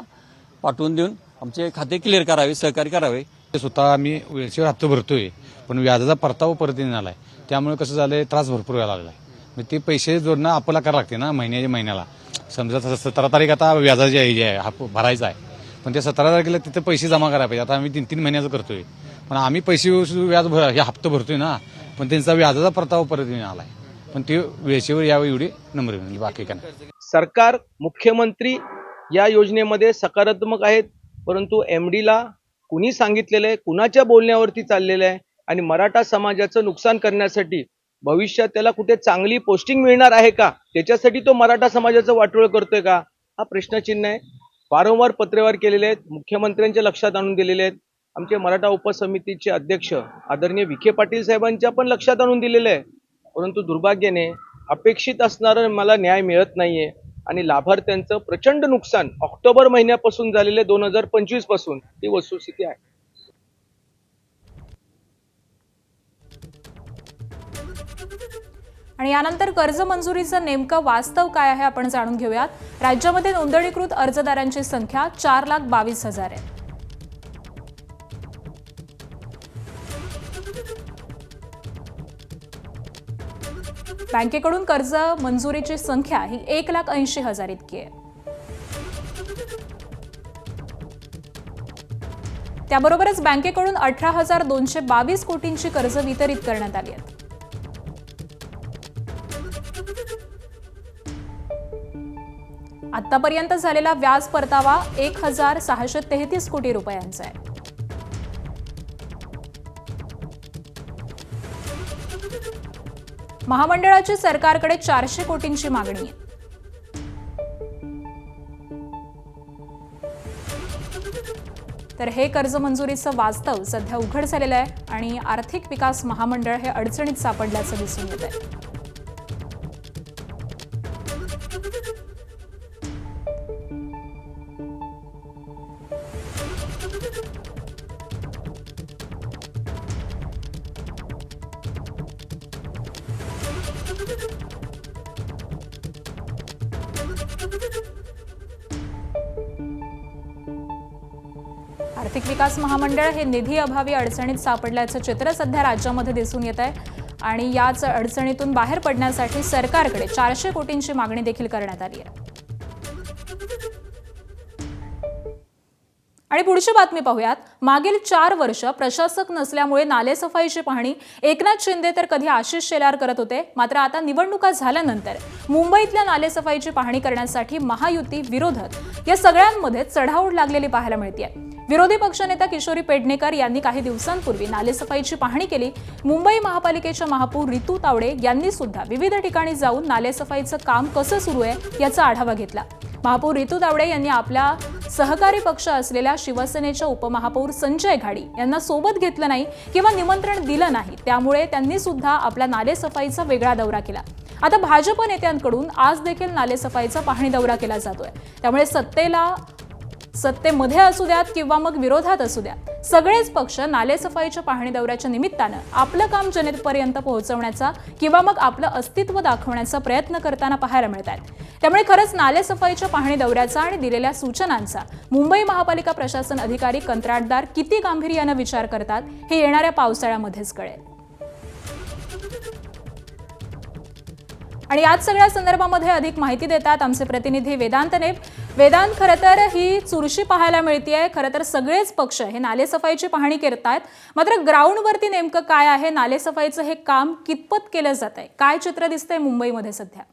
पाठवून देऊन आमचे खाते क्लिअर करावे, सहकार्य करावे. स्वतः आम्ही वेळेवर हप्ते भरतोय पण व्याजाचा परतावा परत येऊन आलाय, त्यामुळे कसं झालंय त्रास भरपूर व्हायला लागलाय. मग ते पैसे जोडणं आपल्याला करावं लागते ना महिन्याला. समजा 17 तारीख आता व्याजाची आहे भरायचा आहे, पण ते 17 तारखेला तिथे पैसे जमा करायला पाहिजे. आता आम्ही 3-3 महिन्याचं करतोय पण आम्ही पैसे व्याज हे हप्ता भरतोय ना, पण त्यांचा व्याजाचा परतावा परत येऊन आलाय, पण ते वेळेवर यावं एवढी नंबर म्हणजे बाकी काय. सरकार, मुख्यमंत्री या योजनेमध्ये सकारात्मक आहेत, परंतु MDला कुणी सांगितलेलं आहे, कुणाच्या बोलण्यावरती चाललेलं आहे आणि मराठा समाजाचं नुकसान करण्यासाठी भविष्यात त्याला कुठे चांगली पोस्टिंग मिळणार आहे का, त्याच्यासाठी तो मराठा समाजाचं वाटोळं करतोय का, हा प्रश्नचिन्ह आहे. वारंवार पत्रव्यवहार केलेले आहेत, मुख्यमंत्र्यांच्या लक्षात आणून दिलेले आहेत. आमचे मराठा उपसमितीचे अध्यक्ष आदरणीय विखे पाटील साहेबांच्या पण लक्षात आणून दिलेलं आहे, परंतु दुर्भाग्याने अपेक्षित असणारं मला न्याय मिळत नाहीये आणि लाभार्थ्यांचं प्रचंड नुकसान ऑक्टोबर महिन्यापासून झालेले 2025 पासून ही वस्तुस्थिती आहे. आणि यानंतर कर्ज मंजुरीचं नेमकं वास्तव काय आहे आपण जाणून घेऊयात. राज्यामध्ये नोंदणीकृत अर्जदारांची संख्या 4,22,000 आहे. बँकेकडून कर्ज मंजुरीची संख्या ही 1,80,000 इतकी आहे. त्याबरोबरच बँकेकडून 18,222 कोटींची कर्ज वितरित करण्यात आली आहेत. आतापर्यंत झालेला व्याज परतावा 1,633 कोटी रुपयांचा आहे. महामंडळाची सरकारकडे 400 कोटींची मागणी आहे. तर हे कर्ज मंजुरीचं वास्तव सध्या उघड झालेलं आहे आणि आर्थिक विकास महामंडळ हे अडचणीत सापडल्याचं दिसून येत आहे. आर्थिक विकास महामंडळ हे निधी अभावी अडचणीत सापडल्याचं चित्र सध्या राज्यामध्ये दिसून येत आहे आणि याच अडचणीतून बाहेर पडण्यासाठी सरकारकडे 400 कोटींची मागणी देखील करण्यात आली आहे. आणि पुढची बातमी पाहूयात. मागील 4 वर्ष प्रशासक नसल्यामुळे नालेसफाईची पाहणी एकनाथ शिंदे तर कधी आशिष शेलार करत होते. मात्र आता निवडणुका झाल्यानंतर मुंबईतल्या नालेसफाईची पाहणी करण्यासाठी महायुती विरोधक या सगळ्यांमध्ये चढाओढ लागलेली पाहायला मिळते. विरोधी पक्षनेता किशोरी पेडणेकर यांनी काही दिवसांपूर्वी नालेसफाईची पाहणी केली. मुंबई महापालिकेच्या महापौर रितू तावडे यांनी सुद्धा विविध ठिकाणी जाऊन नालेसफाईचं काम कसं सुरू आहे याचा आढावा घेतला. महापौर रितू तावडे यांनी आपल्या सहकारी पक्ष असलेल्या शिवसेनेच्या उपमहापौर संजय घाडी यांना सोबत घेतलं नाही किंवा निमंत्रण दिलं नाही. त्यामुळे त्यांनी सुद्धा आपल्या नालेसफाईचा वेगळा दौरा केला. आता भाजप नेत्यांकडून आज देखील नालेसफाईचा पाहणी दौरा केला जातोय. त्यामुळे सत्तेमध्ये असू द्यात किंवा मग विरोधात असू द्यात, सगळेच पक्ष नालेसफाईच्या पाहणी दौऱ्याच्या निमित्तानं आपलं काम जनतेपर्यंत पोहोचवण्याचा किंवा मग आपलं अस्तित्व दाखवण्याचा प्रयत्न करताना पाहायला मिळतात. त्यामुळे खरंच नालेसफाईच्या पाहणी दौऱ्याचा आणि दिलेल्या सूचनांचा मुंबई महापालिका प्रशासन अधिकारी कंत्राटदार किती गांभीर्यानं विचार करतात हे येणाऱ्या पावसाळ्यामध्येच कळेल. आणि याच सगळ्या संदर्भामध्ये अधिक माहिती देतात आमचे प्रतिनिधी वेदांत नेब. वेदांत, खरं तर ही चुरशी पाहायला मिळतेय. खरं तर सगळेच पक्ष हे नालेसफाईची पाहणी करतायत. मात्र ग्राउंडवरती नेमकं काय आहे, नालेसफाईचं हे काम कितपत केलं जात आहे, काय चित्र दिसतंय मुंबईमध्ये सध्या?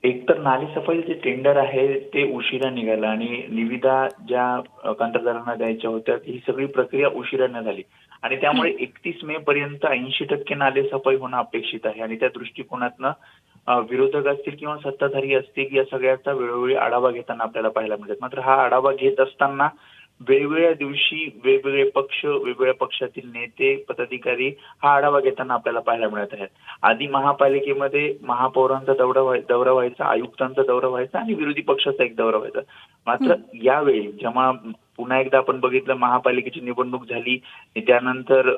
एक तर नालेसफाईचं जे टेंडर आहे ते उशिरा निघालं आणि निविदा ज्या कंत्राटदारांना द्यायच्या होत्या ही सगळी प्रक्रिया उशिराने झाली आणि त्यामुळे 31 मे पर्यंत 80% नालेसफाई होणं अपेक्षित आहे. आणि त्या दृष्टिकोनातनं विरोधक असतील किंवा सत्ताधारी असतील या सगळ्याचा वेळोवेळी आढावा घेताना आपल्याला पाहायला मिळतात. मात्र हा आढावा घेत असताना वेगवेगळ्या दिवशी वेगवेगळे पक्ष, वेगवेगळ्या पक्षातील नेते, पदाधिकारी हा आढावा घेताना आपल्याला पाहायला मिळत आहेत. आधी महापालिकेमध्ये महापौरांचा दौरा व्हायचा, आयुक्तांचा दौरा व्हायचा आणि विरोधी पक्षाचा एक दौरा व्हायचा. मात्र यावेळी जेव्हा पुन्हा एकदा आपण बघितलं महापालिकेची निवडणूक झाली, त्यानंतर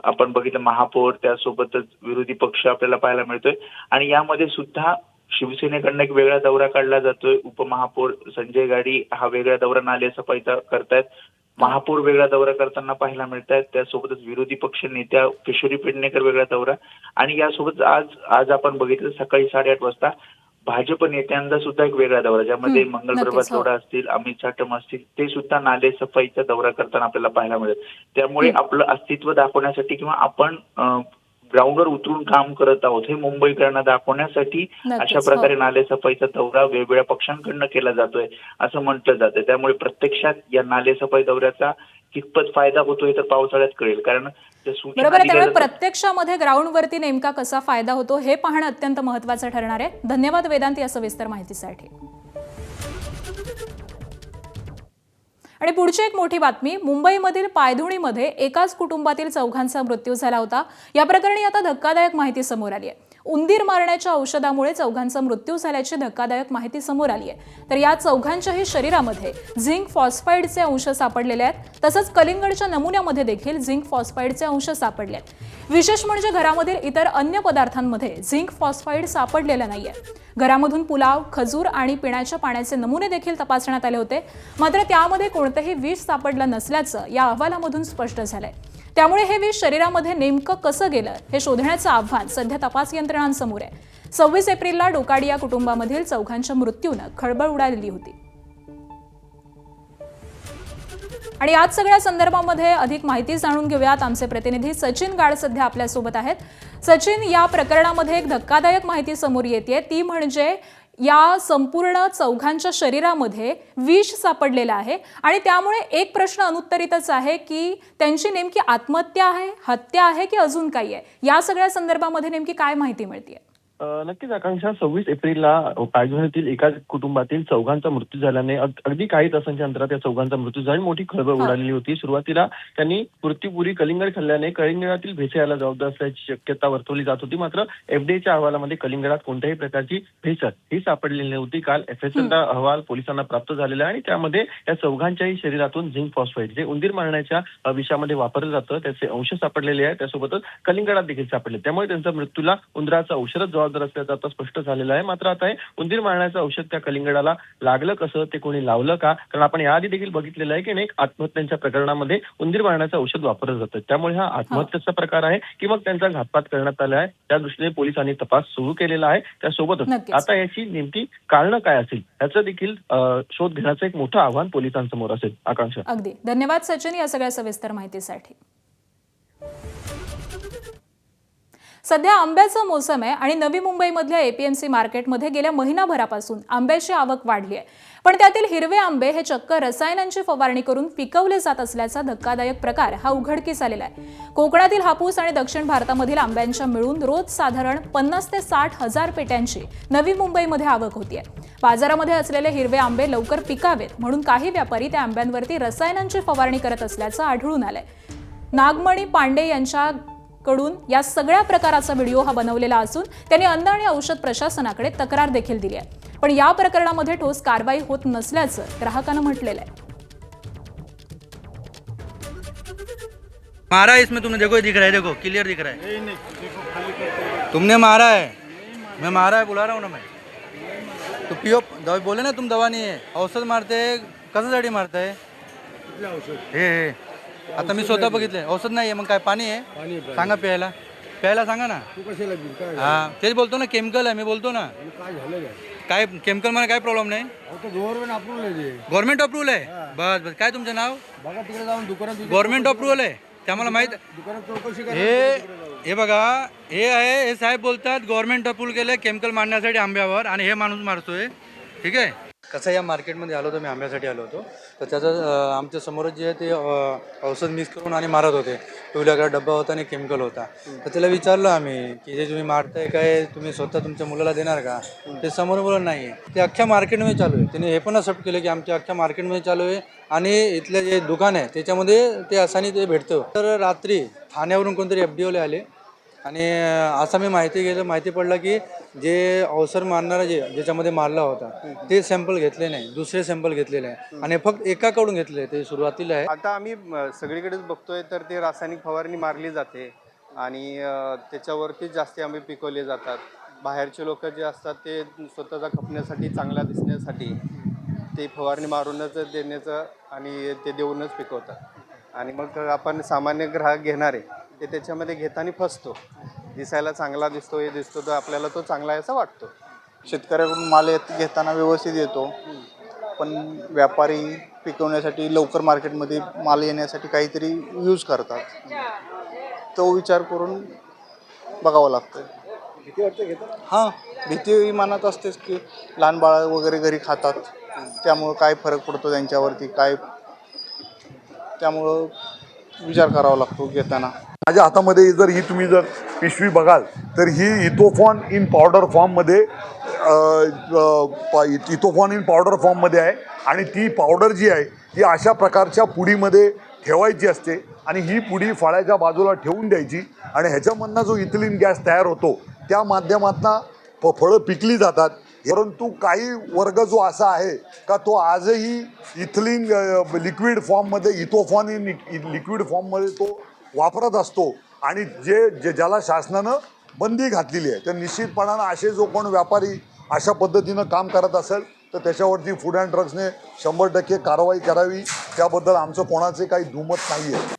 आपण बघितलं महापौर, त्यासोबतच विरोधी पक्ष आपल्याला पाहायला मिळतोय आणि यामध्ये सुद्धा शिवसेनेकडनं एक वेगळा दौरा काढला जातोय. उपमहापौर संजय गाडी हा वेगळा दौरा नालेसफाईचा करतायत, महापौर वेगळा दौरा करताना पाहायला मिळत आहेत. त्यासोबतच विरोधी पक्ष नेत्या किशोरी पेडणेकर वेगळा दौरा आणि यासोबत आज आपण बघितलं सकाळी 8:30 वाजता भाजप नेत्यांचा सुद्धा एक वेगळा दौरा, ज्यामध्ये मंगलप्रभात गौडा असतील, अमित साटम असतील, ते सुद्धा नालेसफाईचा दौरा करताना आपल्याला पाहायला मिळेल. त्यामुळे आपलं अस्तित्व दाखवण्यासाठी किंवा आपण ग्राउंडवर उतरून काम करत आहोत हे मुंबईकरांना दाखवण्यासाठी अशा प्रकारे नालेसफाईचा दौरा वेगवेगळ्या पक्षांकडनं केला जातोय असं म्हटलं जातं. त्यामुळे प्रत्यक्षात या नालेसफाई दौऱ्याचा कितपत फायदा होतोय तर पावसाळ्यात कळेल. कारण बरोबर आहे, त्यामुळे प्रत्यक्षामध्ये ग्राउंडवरती नेमका कसा फायदा होतो हे पाहणं अत्यंत महत्त्वाचं ठरणार आहे. धन्यवाद वेदांत या सविस्तर माहितीसाठी. आणि पुढची एक मोठी बातमी, मुंबईमधील पायधुणीमध्ये एकाच कुटुंबातील 4घांचा मृत्यू झाला होता. या प्रकरणी आता धक्कादायक माहिती समोर आली आहे. उंदीर मारण्याच्या औषधामुळे 4घांचा मृत्यू झाल्याची धक्कादायक माहिती समोर आली आहे. तर या 4घांच्याही शरीरामध्ये झिंक फॉस्फाईडचे अंश सापडलेले आहेत. तसंच कलिंगडच्या नमुन्यामध्ये देखील झिंक फॉस्फाईडचे अंश सापडले आहेत. विशेष म्हणजे घरामधील इतर अन्य पदार्थांमध्ये झिंक फॉस्फाईड सापडलेलं नाहीये. घरामधून पुलाव, खजूर आणि पिण्याच्या पाण्याचे नमुने देखील तपासण्यात आले होते. मात्र त्यामध्ये कोणतेही विष सापडलं नसल्याचं या अहवालामधून स्पष्ट झालंय. त्यामुळे हे विष शरीरामध्ये नेमकं कसं गेलं हे शोधण्याचं आव्हान सध्या तपास यंत्रणांसमोर आहे. 26 एप्रिलला डोकाडिया कुटुंबामधील 4घांच्या मृत्यूनं खळबळ उडालेली होती. आणि आज सगळ्या संदर्भामध्ये अधिक माहिती जाणून घेऊयात. आमचे प्रतिनिधी सचिन गाड सध्या आपल्यासोबत आहेत. सचिन, या प्रकरणामध्ये एक धक्कादायक माहिती समोर येते, ती म्हणजे या संपूर्ण चौघांच्या शरीरामध्ये विष सापडलेलं आहे आणि त्यामुळे एक प्रश्न अनुत्तरितच आहे की त्यांची नेमकी आत्महत्या आहे, हत्या आहे की अजून काही आहे. या सगळ्या संदर्भामध्ये नेमकी काय माहिती मिळते? नक्कीच आकांक्षा 26 एप्रिलला पाचगणीतील एका कुटुंबातील चौघांचा मृत्यू झाल्याने अगदी काही तासांच्या अंतरात या चौघांचा मृत्यू झाला. मोठी खळबळ उडालेली होती. सुरुवातीला त्यांनी मृत्यूपूर्वी कलिंगड खाल्ल्याने कलिंगडातील भेसळ याला जबाबदार असल्याची शक्यता वर्तवली जात होती. मात्र एफडीएच्या अहवालामध्ये कलिंगडात कोणत्याही प्रकारची भेसळ ही सापडलेली नव्हती. काल एफएसएलचा अहवाल पोलिसांना प्राप्त झालेला आहे आणि त्यामध्ये या चौघांच्याही शरीरातून झिंक फॉस्फेट जे उंदीर मारण्याच्या विषयामध्ये वापरलं जातं त्याचे अंश सापडलेले आहेत. त्यासोबतच कलिंगडात देखील सापडले. त्यामुळे त्यांच्या मृत्यूला उंदराचं औषधच जबाबदार असल्याचं आता स्पष्ट झालेलं आहे. मात्र आता हे उंदीर मारण्याचं औषध त्या कलिंगडाला लागलं कसं, ते कोणी लावलं का? कारण आपण याआधी देखील बघितलेलं आहे की अनेक आत्महत्यांच्या प्रकरणामध्ये उंदीर मारण्याचं औषध वापरलं जातं. त्यामुळे हा आत्महत्येचा प्रकार आहे की मग त्यांचा घातपात करण्यात आला आहे त्या दृष्टीने पोलिसांनी तपास सुरू केलेला आहे. त्यासोबतच आता याची नेमकी कारणं काय असेल याचं देखील शोध घेण्याचं एक मोठं आव्हान पोलिसांसमोर असेल. आकांक्षा, अगदी धन्यवाद सचिन या सगळ्या सविस्तर माहितीसाठी. सध्या आंब्याचा मोसम आहे आणि नवी मुंबईमधल्या एपीएमसी मार्केटमध्ये गेल्या महिनाभरापासून आंब्याची आवक वाढली आहे. पण त्यातील हिरवे आंबे हे चक्क रसायनांची फवारणी करून पिकवले जात असल्याचा धक्कादायक प्रकार हा उघडकीस आलेला आहे. कोकणातील हापूस आणि दक्षिण भारतामधील आंब्यांच्या मिळून रोज साधारण 50 ते 60 हजार पेट्यांची नवी मुंबईमध्ये आवक होतीये. बाजारामध्ये असलेले हिरवे आंबे लवकर पिकावेत म्हणून काही व्यापारी त्या आंब्यांवरती रसायनांची फवारणी करत असल्याचं आढळून आलंय. नागमणी पांडे यांच्या कडून या सगळ्या प्रकाराचा व्हिडिओ हा बनवलेला असून त्यांनी अन्न आणि औषध प्रशासनाकडे तक्रार देखील दिली आहे. पण या प्रकरणामध्ये ठोस कारवाई होत नसल्याचं ग्राहकांना म्हटलेलं आहे. मारा इसमें तुमने, देखो दिख रहा है, देखो क्लियर दिख रहा है. तुमने मारा है, मैं मारा है बुला रहा हूँ ना मैं. तो पियो दवा, बोले ना तुम दवा नहीं है, औषध मारते कशासाठी मारताय? हे आता मी स्वतः बघितलंय औषध नाही आहे मग काय पाणी आहे? सांगा प्यायला, प्यायला सांगा ना. हा तेच बोलतो ना, केमिकल आहे मी बोलतो ना. काय केमिकल मला काय प्रॉब्लेम नाही. गव्हर्नमेंट अप्रूव्हल आहे. बस बस. काय तुमचं नाव? गव्हर्नमेंट अप्रूव्हल आहे ते आम्हाला माहित. हे बघा, हे आहे, हे साहेब बोलतात गव्हर्नमेंट अप्रूव्हल केलं केमिकल मारण्यासाठी आंब्यावर आणि हे माणूस मारतोय. ठीक आहे. कसं या मार्केटमध्ये आलो होतो मी, आंब्यासाठी आलो होतो. तर त्याचं आमच्या समोरच जे आहे ते औषध मिक्स करून आणि मारत होते. 2 लिटर डब्बा होता आणि केमिकल होता. तर त्याला विचारलं आम्ही की जे तुम्ही मारताय काय तुम्ही स्वतः तुमच्या मुलाला देणार का? ते समोर बोलत नाही आहे. ते अख्ख्या मार्केटमध्ये चालू आहे. त्याने हे पण एक्सेप्ट केलं की आमच्या अख्ख्या मार्केटमध्ये चालू आहे आणि इथलं जे दुकान आहे त्याच्यामध्ये ते असानी ते भेटतं. तर रात्री ठाण्यावरून कोणतरी FDOले आले आणि असं मी माहिती पडलं की जे औषध मारणारा ज्याच्यामध्ये मारला होता ते सॅम्पल घेतले नाही, दुसरे सॅम्पल घेतलेले आहे आणि फक्त एकाकडून घेतले. ते सुरुवातीला आहे. आता आम्ही सगळीकडेच बघतोय तर ते रासायनिक फवारणी मारली जाते आणि त्याच्यावरतीच जास्ती आंबे पिकवले जातात. बाहेरचे लोक जे असतात ते स्वतःचा खपण्यासाठी, चांगला दिसण्यासाठी ते फवारणी मारूनच देण्याचं आणि ते देऊनच पिकवतात आणि मग आपण सामान्य ग्राहक घेणारे ते त्याच्यामध्ये घेताना फसतो. दिसायला चांगला दिसतो, हे दिसतो तर आपल्याला तो चांगला आहे असं वाटतो. शेतकऱ्याकडून माल घेताना व्यवस्थित येतो पण व्यापारी पिकवण्यासाठी लवकर मार्केटमध्ये माल येण्यासाठी काहीतरी यूज करतात. तो विचार करून बघावं लागतं. भीती वाटते घेताना? हां, भीती मनात असतेच की लहान बाळं वगैरे घरी खातात त्यामुळं काय फरक पडतो त्यांच्यावरती काय, त्यामुळं विचार करावा लागतो घेताना. माझ्या हातामध्ये जर ही तुम्ही जर पिशवी बघाल तर ही इथोफॉन इन पावडर फॉर्ममध्ये आहे आणि ती पावडर जी आहे ती अशा प्रकारच्या पुडीमध्ये ठेवायची असते आणि ही पुडी फळाच्या बाजूला ठेवून द्यायची आणि ह्याच्यामधनं जो इथिलीन गॅस तयार होतो त्या माध्यमातून फळं पिकली जातात. परंतु काही वर्ग जो असा आहे का तो आजही इथिलीन लिक्विड फॉर्ममध्ये, इथोफॉन इन लिक्विड फॉर्ममध्ये तो वापरत असतो आणि ज्याला शासनानं बंदी घातलेली आहे. तर निश्चितपणानं असे जो कोण व्यापारी अशा पद्धतीनं काम करत असेल तर त्याच्यावरती फूड अँड ड्रग्सने 100% कारवाई करावी. त्याबद्दल आमचं कोणाचे काही दुमत नाही आहे.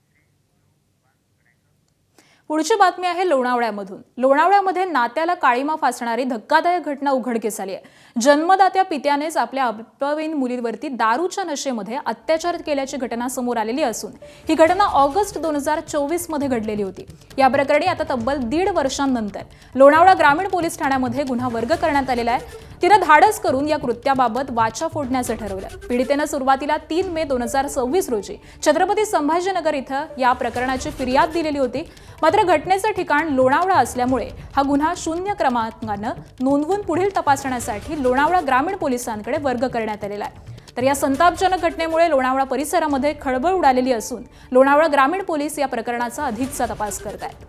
पुढची बातमी आहे लोणावळ्यामधून. लोणावळ्यामध्ये नात्याला काळीमा फासणारी धक्कादायक घटना उघडकीस आली आहे. जन्मदात्या पित्यानेच आपल्या अल्पवयीन मुलीवरती दारूच्या नशेमध्ये अत्याचार केल्याची घटना समोर आलेली असून ही घटना ऑगस्ट 2024 मध्ये घडलेली होती. या प्रकरणी आता तब्बल 1.5 वर्षांनंतर लोणावळा ग्रामीण पोलीस ठाण्यामध्ये गुन्हा वर्ग करण्यात आलेला आहे. तिनं धाडस करून या कृत्याबाबत वाचा फोडण्याचं ठरवलं. पीडितेनं सुरुवातीला 3 मे 2026 रोजी छत्रपती संभाजीनगर इथं या प्रकरणाची फिर्याद दिलेली होती. मात्र घटनेचं ठिकाण लोणावळा असल्यामुळे हा गुन्हा 0 क्रमांकानं नोंदवून पुढील तपासण्यासाठी लोणावळा ग्रामीण पोलिसांकडे वर्ग करण्यात आलेला आहे. तर या संतापजनक घटनेमुळे लोणावळा परिसरामध्ये खळबळ उडालेली असून लोणावळा ग्रामीण पोलीस या प्रकरणाचा अधिकचा तपास करत आहेत.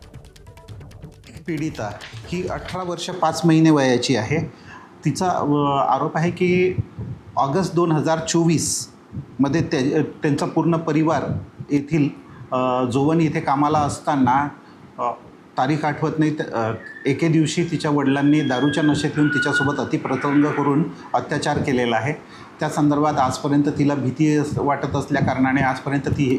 पीडिता ही 18 वर्ष 5 महिने वयाची आहे. तिचा आरोप आहे की ऑगस्ट 2024 मध्ये त्यांचा पूर्ण परिवार येथील जोवन येथे कामाला असताना तारीख आठवत नाही, एके दिवशी तिच्या वडिलांनी दारूच्या नशेत येऊन तिच्यासोबत अतिप्रसंग करून अत्याचार केलेला आहे. त्या संदर्भात आजपर्यंत तिला भीती वाटत असल्या कारणाने आजपर्यंत ती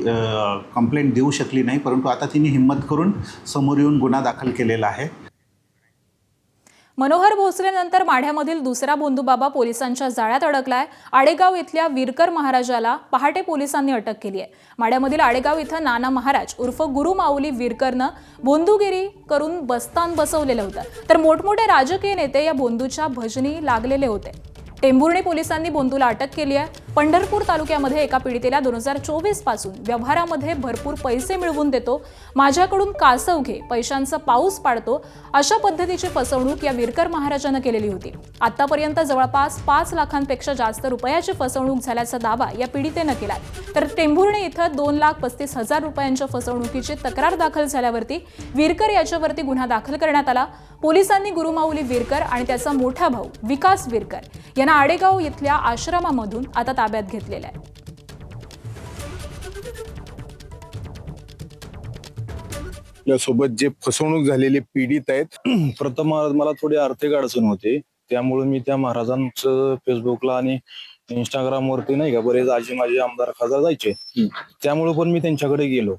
कंप्लेंट देऊ शकली नाही, परंतु आता तिने हिंमत करून समोर येऊन गुन्हा दाखल केलेला आहे. मनोहर भोसलेनंतर माढ्यामधील दुसरा बोंधूबाबा पोलिसांच्या जाळ्यात अडकलाय. आडेगाव इथल्या वीरकर महाराजाला पहाटे पोलिसांनी अटक केली आहे. माढ्यामधील आडेगाव इथं नाना महाराज उर्फ गुरु माऊली वीरकरनं बोंधुगिरी करून बस्तान बसवलेलं होतं. तर मोठमोठे राजकीय नेते या बोंधूच्या भजनी लागलेले होते. टेंभुर्णी पोलिसांनी बोंधूला अटक केली आहे. पंढरपूर तालुक्यामध्ये एका पीडितेला 2024 पासून व्यवहारामध्ये भरपूर पैसे मिळवून देतो, माझ्याकडून कासव घे, पैशांचा पाऊस पाडतो, अशा पद्धतीची फसवणूक या वीरकर महाराजांना केलेली होती. आतापर्यंत जवळपास 5 लाखांपेक्षा जास्त रुपयाची फसवणूक झाल्याचा दावा या पीडितेनं केलाय. तर टेंभुर्णी इथं 2,35,000 रुपयांच्या फसवणुकीची तक्रार दाखल झाल्यावरती वीरकर याच्यावरती गुन्हा दाखल करण्यात आला. पोलिसांनी गुरुमाऊली वीरकर आणि त्याचा मोठा भाऊ विकास वीरकर यांना आडेगाव इथल्या आश्रमामधून आता ताब्यात घेतलेलं आहे. आपल्यासोबत जे फसवणूक झालेले पीडित आहेत, प्रथम मला थोडी आर्थिक अडचण होती, त्यामुळे मी त्या महाराजांचं फेसबुकला आणि इंस्टाग्रामवरती नाही का बरेच आजी माझे आमदार खासदार जायचे, त्यामुळे पण मी त्यांच्याकडे गेलो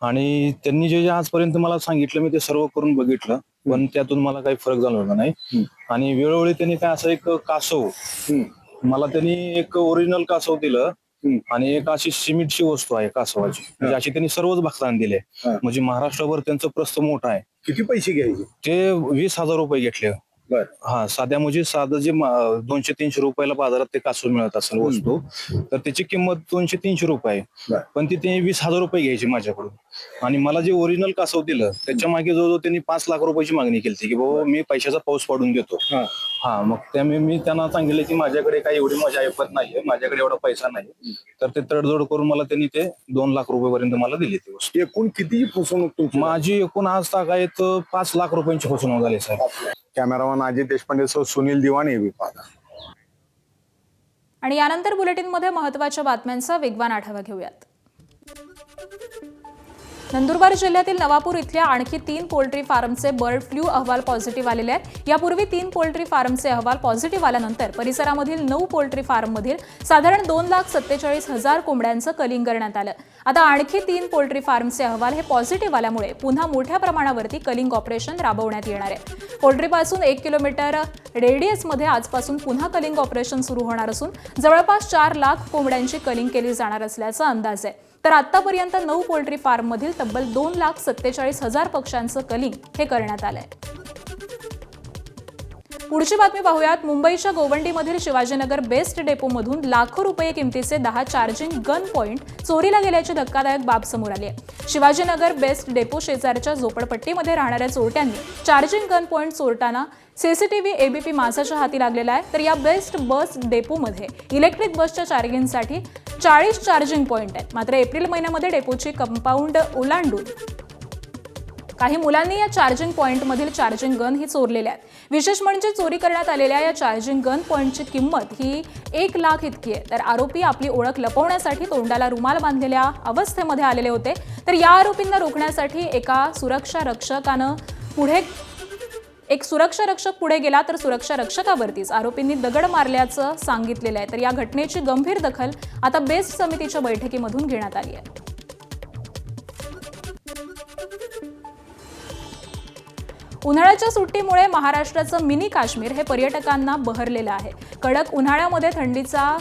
आणि त्यांनी जे आजपर्यंत मला सांगितलं मी ते सर्व करून बघितलं, पण त्यातून मला काही फरक जाणवला नाही. आणि वेळोवेळी त्यांनी काय असं एक कासव मला त्यांनी एक ओरिजिनल कासव दिलं आणि एक अशी सिमेंटची वस्तू आहे कासवाची, म्हणजे अशी त्यांनी सर्वच भक्तांना दिले. म्हणजे महाराष्ट्रभर त्यांचं प्रस्थ मोठं आहे. किती पैसे घ्यायचे ते 20,000 रुपये घेतले. हा, साध्या म्हणजे साधं जे 200-300 रुपयाला बाजारात ते कासव मिळत असेल वस्तू, तर त्याची किंमत 200-300 रुपये, पण ती त्यांनी 20,000 रुपये घ्यायची माझ्याकडून. आणि मला जे ओरिजिनल कासव दिलं त्याच्या मागे जवळजवळ त्यांनी 5 लाख रुपयाची मागणी केली की बाबा मी पैशाचा पाऊस पाडून देतो. हा, मग त्यामुळे मी त्यांना सांगितलं की माझ्याकडे काही एवढी माझी ऐपत नाहीये, माझ्याकडे एवढा पैसा नाही. तर ते तडजोड करून मला त्यांनी ते 2 लाख रुपयेपर्यंत मला दिली ती वस्तू. एकूण किती फसवणूक माझी एकूण आज तागायत 5 लाख रुपयांची फसवणूक झाली साहेब. कॅमेरामॅन अजय देशपांडे सह सुनील दिवाणे पाहता. आणि यानंतर बुलेटिनमध्ये महत्त्वाच्या बातम्यांचा वेगवान आढावा घेऊयात. नंदुरबार जिल्ह्यातील नवापूर इथल्या आणखी 3 पोल्ट्री फार्मचे बर्ड फ्लू अहवाल पॉझिटिव्ह आलेले आहेत. यापूर्वी 3 पोल्ट्री फार्मचे अहवाल पॉझिटिव्ह आल्यानंतर परिसरामधील 9 पोल्ट्री फार्ममधील साधारण 2,47,000 कोंबड्यांचं कलिंग करण्यात आलं. आता आणखी 3 पोल्ट्री फार्मचे अहवाल हे पॉझिटिव्ह आल्यामुळे पुन्हा मोठ्या प्रमाणावरती कलिंग ऑपरेशन राबवण्यात येणार आहे. पोल्ट्रीपासून 1 किलोमीटर रेडियसमध्ये आजपासून पुन्हा कलिंग ऑपरेशन सुरू होणार असून जवळपास 4 लाख कोंबड्यांची कलिंग केली जाणार असल्याचा अंदाज आहे. तर आतापर्यंत 9 पोल्ट्री फार्ममधील तब्बल 2,47,000 पक्ष्यांचं कलिंग हे करण्यात आलंय. पुढची बातमी पाहूयात. मुंबईच्या गोवंडीमधील शिवाजीनगर बेस्ट डेपोमधून लाखो रुपये किमतीचे 10 चार्जिंग गन पॉइंट चोरीला गेल्याची धक्कादायक बाब समोर आली आहे. शिवाजीनगर बेस्ट डेपो शेजारच्या झोपडपट्टीमध्ये राहणाऱ्या चोरट्यांनी चार्जिंग गन पॉइंट चोरताना सीसीटीव्ही एबीपी माझाच्या हाती लागलेला आहे. तर या बेस्ट बस डेपोमध्ये इलेक्ट्रिक बसच्या चार्जिंगसाठी 40 चार्जिंग पॉइंट आहेत. मात्र एप्रिल महिन्यामध्ये डेपोची कंपाऊंड ओलांडून काही मुलांनी या चार्जिंग पॉइंटमधील चार्जिंग गन ही चोरलेल्या आहेत. विशेष म्हणजे चोरी करण्यात आलेल्या या चार्जिंग गन पॉइंटची किंमत ही 1 लाख इतकी आहे. तर आरोपी आपली ओळख लपवण्यासाठी तोंडाला रुमाल बांधलेल्या अवस्थेमध्ये आलेले होते. तर या आरोपींना रोखण्यासाठी एक सुरक्षा रक्षक पुढे गेला तर सुरक्षा रक्षकावरतीच आरोपींनी दगड मारल्याचं सांगितलेलं आहे. तर या घटनेची गंभीर दखल आता बेस्ट समितीच्या बैठकीमधून घेण्यात आली आहे. उन्हाळ्याच्या सुट्टीमुळे महाराष्ट्राचं मिनी काश्मीर हे पर्यटकांना बहरलेलं आहे. कडक उन्हाळ्यामध्ये थंडीचा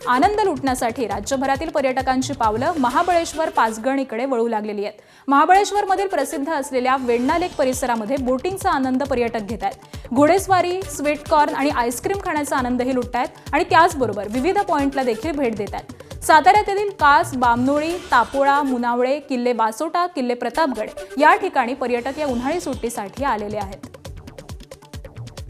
आनंद लुटण्यासाठी राज्यभरातील पर्यटकांची पावलं महाबळेश्वर पाचगणीकडे वळू लागलेली आहेत. महाबळेश्वरमधील प्रसिद्ध असलेल्या वेण्णा लेक परिसरामध्ये बोटिंगचा आनंद पर्यटक घेत आहेत. घोडेस्वारी, स्वीट कॉर्न आणि आईस्क्रीम खाण्याचा आनंदही लुटतायत आणि त्याचबरोबर विविध पॉइंटला देखील भेट देत आहेत. साताऱ्यातील कास, बामनोळी, तापोळा, मुनावळे, किल्ले बासोटा, किल्ले प्रतापगड या ठिकाणी पर्यटक या उन्हाळी सुट्टीसाठी आलेले आहेत.